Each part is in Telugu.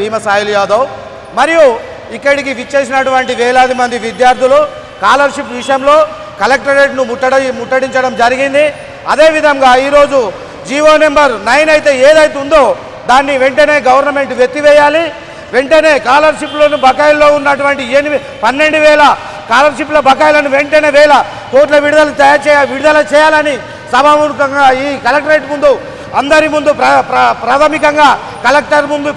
భీమ సాయిల్ యాదవ్ మరియు ఇక్కడికి విచ్చేసినటువంటి వేలాది మంది విద్యార్థులు స్కాలర్షిప్ విషయంలో కలెక్టరేట్ను ముట్టడించడం జరిగింది. అదేవిధంగా ఈరోజు జీవో నెంబర్ 9 అయితే ఏదైతే ఉందో దాన్ని వెంటనే గవర్నమెంట్ వెత్తివేయాలి. వెంటనే స్కాలర్షిప్లను బకాయిల్లో ఉన్నటువంటి 12,000 స్కాలర్షిప్ల బకాయిలను వెంటనే 1,000 కోట్ల విడుదల చేయాలని సభాముఖంగా ఈ కలెక్టరేట్ ముందు అందరి ముందు ప్రాథమికంగా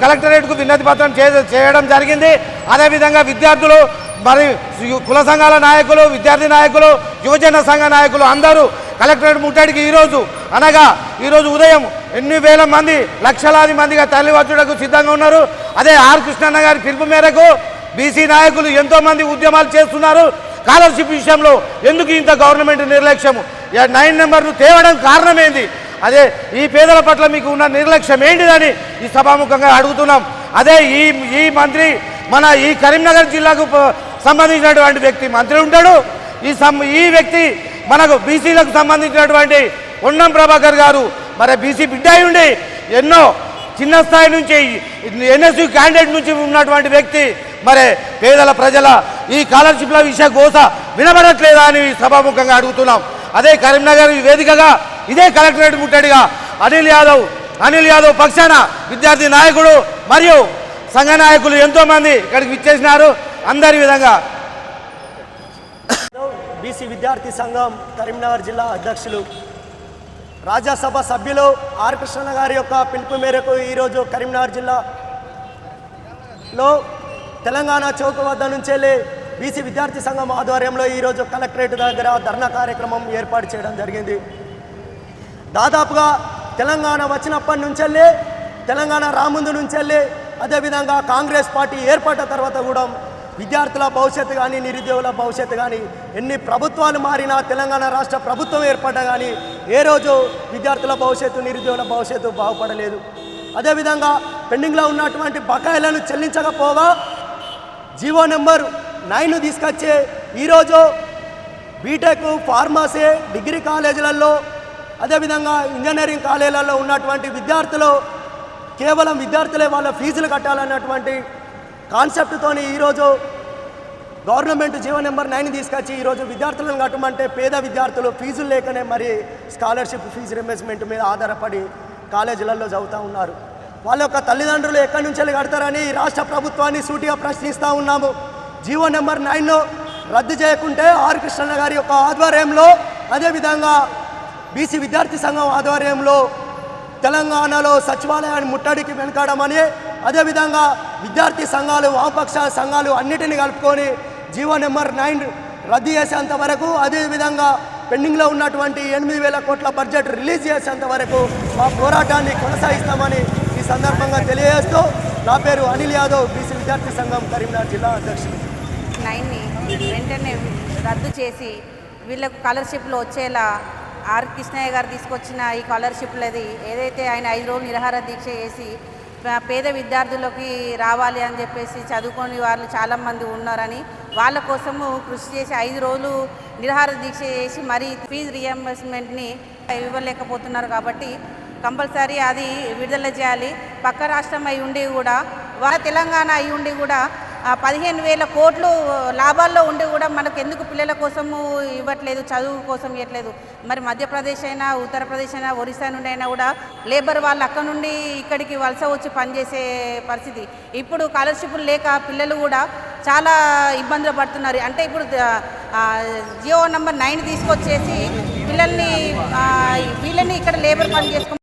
కలెక్టరేట్కు వినతి పత్రం చేయడం జరిగింది. అదేవిధంగా విద్యార్థులు మరి కుల సంఘాల నాయకులు, విద్యార్థి నాయకులు, యువజన సంఘ నాయకులు అందరూ కలెక్టరేట్ ముట్టడికి ఈరోజు ఉదయం ఎన్ని వేల మంది లక్షలాది మందిగా తరలివచ్చుటకు సిద్ధంగా ఉన్నారు. అదే ఆర్ కృష్ణన్న గారి పిలుపు మేరకు బీసీ నాయకులు ఎంతోమంది ఉద్యమాలు చేస్తున్నారు. స్కాలర్షిప్ విషయంలో ఎందుకు ఇంత గవర్నమెంట్ నిర్లక్ష్యము? 9 నెంబర్ను తేవడం కారణమేంది? అదే ఈ పేదల పట్ల మీకు ఉన్న నిర్లక్ష్యం ఏంటిదని ఈ సభాముఖంగా అడుగుతున్నాం. అదే ఈ మంత్రి మన ఈ కరీంనగర్ జిల్లాకు సంబంధించినటువంటి వ్యక్తి మంత్రి ఉంటాడు. ఈ వ్యక్తి మనకు బీసీలకు సంబంధించినటువంటి పొన్నం ప్రభాకర్ గారు మరి బీసీ బిడ్డ ఉండి ఎన్నో చిన్న స్థాయి నుంచి ఎన్ఎస్యూ క్యాండిడేట్ నుంచి ఉన్నటువంటి వ్యక్తి మరి పేదల ప్రజల ఈ స్కాలర్షిప్ల విషయ గోస వినబడట్లేదా అని సభాముఖంగా అడుగుతున్నాం. అదే కరీంనగర్ వేదికగా ఇదే కలెక్టరేట్ ముట్టడిగా అనిల్ యాదవ్ పక్షాన విద్యార్థి నాయకుడు మరియు సంఘ నాయకులు ఎంతోమంది ఇక్కడికి విచ్చేసినారు. అందరి విధంగా బీసీ విద్యార్థి సంఘం కరీంనగర్ జిల్లా అధ్యక్షులు రాజ్యసభ సభ్యులు ఆర్ కృష్ణ గారి యొక్క పిలుపు మేరకు ఈరోజు కరీంనగర్ జిల్లాలో తెలంగాణ చౌక్ వద్ద నుంచి వెళ్ళి బీసీ విద్యార్థి సంఘం ఆధ్వర్యంలో ఈరోజు కలెక్టరేట్ దగ్గర ధర్నా కార్యక్రమం ఏర్పాటు చేయడం జరిగింది. దాదాపుగా తెలంగాణ వచ్చినప్పటి నుంచి వెళ్ళి తెలంగాణ రాముందు నుంచి వెళ్ళి అదేవిధంగా కాంగ్రెస్ పార్టీ ఏర్పడ్డ తర్వాత కూడా విద్యార్థుల భవిష్యత్తు కానీ నిరుద్యోగుల భవిష్యత్తు కానీ ఎన్ని ప్రభుత్వాలు మారినా తెలంగాణ రాష్ట్ర ప్రభుత్వం ఏర్పడ్డా కానీ ఏ రోజు విద్యార్థుల భవిష్యత్తు నిరుద్యోగుల భవిష్యత్తు బాగుపడలేదు. అదేవిధంగా పెండింగ్లో ఉన్నటువంటి బకాయిలను చెల్లించకపోగా జీవో నెంబర్ 9 తీసుకొచ్చే ఈరోజు బీటెక్, ఫార్మసీ, డిగ్రీ కాలేజీలలో అదేవిధంగా ఇంజనీరింగ్ కాలేజీలలో ఉన్నటువంటి విద్యార్థులు కేవలం విద్యార్థులే వాళ్ళ ఫీజులు కట్టాలన్నటువంటి కాన్సెప్ట్తో ఈరోజు గవర్నమెంట్ జీవో నెంబర్ 9 తీసుకొచ్చి ఈరోజు విద్యార్థులను కట్టమంటే పేద విద్యార్థులు ఫీజులు లేకనే మరి స్కాలర్షిప్ ఫీజు రియంబర్స్మెంట్ మీద ఆధారపడి కాలేజీలలో చదువుతూ ఉన్నారు. వాళ్ళ యొక్క తల్లిదండ్రులు ఎక్కడి నుంచి కడతారని రాష్ట్ర ప్రభుత్వాన్ని సూటిగా ప్రశ్నిస్తూ ఉన్నాము. జీవో నెంబర్ 9 రద్దు చేయకుంటే ఆర్ కృష్ణ గారి యొక్క ఆధ్వర్యంలో అదేవిధంగా బీసీ విద్యార్థి సంఘం ఆధ్వర్యంలో తెలంగాణలో సచివాలయాన్ని ముట్టడికి వెనకాడమని అదేవిధంగా విద్యార్థి సంఘాలు, వామపక్ష సంఘాలు అన్నిటిని కలుపుకొని జీవో నెంబర్ 9 రద్దు చేసేంత వరకు అదేవిధంగా పెండింగ్లో ఉన్నటువంటి 8,000 కోట్ల బడ్జెట్ రిలీజ్ చేసేంత వరకు మా పోరాటాన్ని కొనసాగిస్తామని ఈ సందర్భంగా తెలియజేస్తూ నా పేరు అనిల్ యాదవ్, బీసీ విద్యార్థి సంఘం కరీంనగర్ జిల్లా అధ్యక్షుడు. 9ని వెంటనే రద్దు చేసి వీళ్ళకు స్కాలర్షిప్లు వచ్చేలా ఆర్ కృష్ణయ్య గారు తీసుకొచ్చిన ఈ స్కాలర్షిప్లది ఏదైతే ఆయన 5 రోజులు నిరాహార దీక్ష చేసి పేద విద్యార్థులకి రావాలి అని చెప్పేసి చదువుకొని వాళ్ళు చాలామంది ఉన్నారని వాళ్ళ కోసము కృషి చేసి 5 రోజులు నిరాహార దీక్ష చేసి మరీ ఫీజు రియంబర్స్మెంట్ని ఇవ్వలేకపోతున్నారు. కాబట్టి కంపల్సరీ అది విడుదల చేయాలి. పక్క రాష్ట్రం అయి ఉండి కూడా తెలంగాణ అయి ఉండి కూడా 15,000 కోట్లు లాభాల్లో ఉండి కూడా మనకు ఎందుకు పిల్లల కోసము ఇవ్వట్లేదు, చదువు కోసం ఇవ్వట్లేదు? మరి మధ్యప్రదేశ్ అయినా, ఉత్తరప్రదేశ్ అయినా, ఒరిస్సా నుండి అయినా కూడా లేబర్ వాళ్ళు అక్కడ నుండి ఇక్కడికి వలస వచ్చి పనిచేసే పరిస్థితి. ఇప్పుడు స్కాలర్షిప్లు లేక పిల్లలు కూడా చాలా ఇబ్బందులు పడుతున్నారు. అంటే ఇప్పుడు జియో నెంబర్ 9 తీసుకొచ్చేసి వీళ్ళని ఇక్కడ లేబర్ పని చేసుకుని